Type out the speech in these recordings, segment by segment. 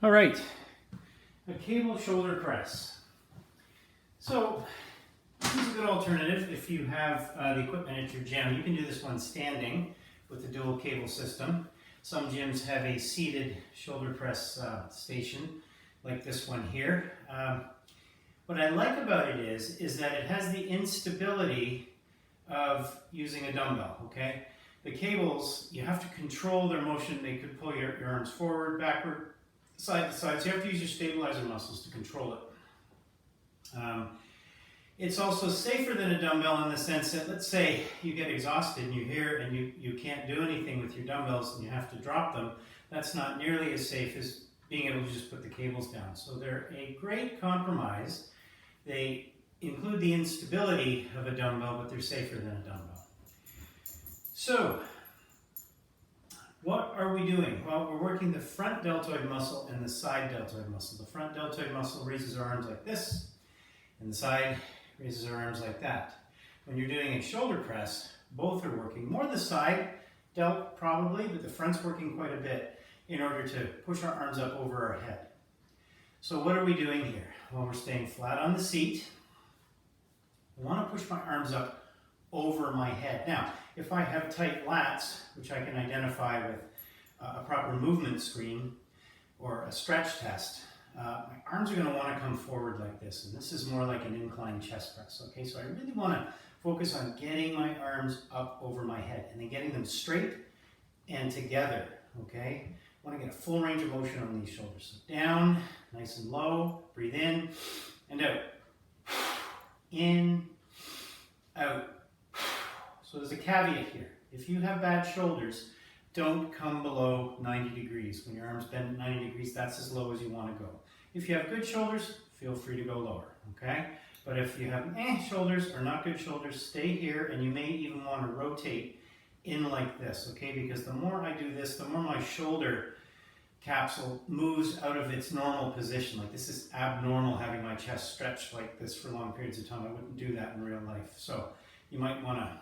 All right, a cable shoulder press. So this is a good alternative if you have the equipment at your gym. You can do this one standing with the dual cable system. Some gyms have a seated shoulder press station like this one here. What I like about it is that it has the instability of using a dumbbell, okay? The cables, you have to control their motion. They could pull your arms forward, backward, side to side, so you have to use your stabilizer muscles to control it. It's also safer than a dumbbell in the sense that, let's say you get exhausted and you're here and you can't do anything with your dumbbells and you have to drop them. That's not nearly as safe as being able to just put the cables down. So they're a great compromise. They include the instability of a dumbbell, but they're safer than a dumbbell. So, what are we doing? Well, we're working the front deltoid muscle and the side deltoid muscle. The front deltoid muscle raises our arms like this, and the side raises our arms like that. When you're doing a shoulder press, both are working. More the side delt probably, but the front's working quite a bit in order to push our arms up over our head. So what are we doing here? Well, we're staying flat on the seat. I want to push my arms up over my head. Now, if I have tight lats, which I can identify with a proper movement screen or a stretch test, my arms are going to want to come forward like this, and this is more like an incline chest press, okay? So I really want to focus on getting my arms up over my head and then getting them straight and together, okay? I want to get a full range of motion on these shoulders. So down, nice and low, breathe in and out. In, out. So there's a caveat here. If you have bad shoulders, don't come below 90 degrees. When your arms bend at 90 degrees, that's as low as you want to go. If you have good shoulders, feel free to go lower, okay? But if you have shoulders or not good shoulders, stay here, and you may even want to rotate in like this, okay? Because the more I do this, the more my shoulder capsule moves out of its normal position. Like, this is abnormal having my chest stretched like this for long periods of time. I wouldn't do that in real life. So you might want to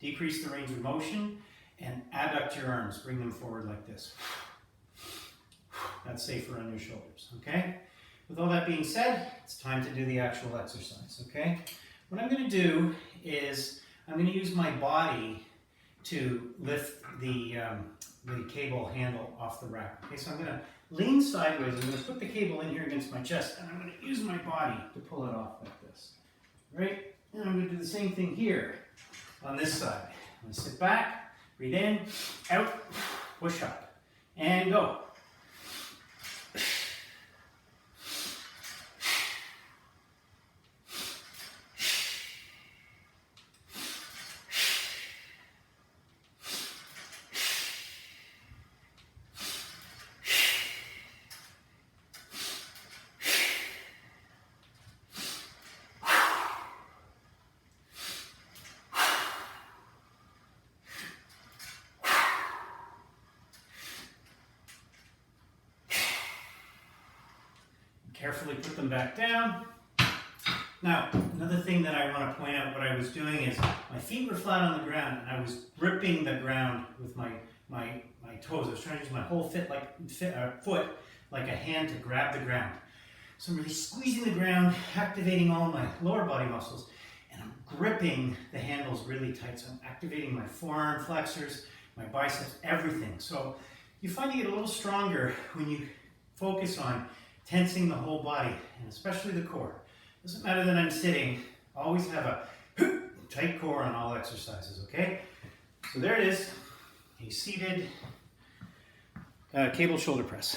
decrease the range of motion and adduct your arms. Bring them forward like this. That's safer on your shoulders, okay? With all that being said, it's time to do the actual exercise, okay? What I'm going to do is I'm going to use my body to lift the cable handle off the rack. Okay, so I'm going to lean sideways. I'm going to put the cable in here against my chest, and I'm going to use my body to pull it off like this. Right? And I'm going to do the same thing here on this side. I'm going to sit back, breathe in, out, push up, and go. Carefully put them back down. Now, another thing that I want to point out, what I was doing is my feet were flat on the ground and I was gripping the ground with my toes. I was trying to use my whole foot like a hand to grab the ground. So I'm really squeezing the ground, activating all my lower body muscles, and I'm gripping the handles really tight. So I'm activating my forearm flexors, my biceps, everything. So you find you get a little stronger when you focus on tensing the whole body, and especially the core. Doesn't matter that I'm sitting, always have a tight core on all exercises, okay? So there it is, a seated cable shoulder press.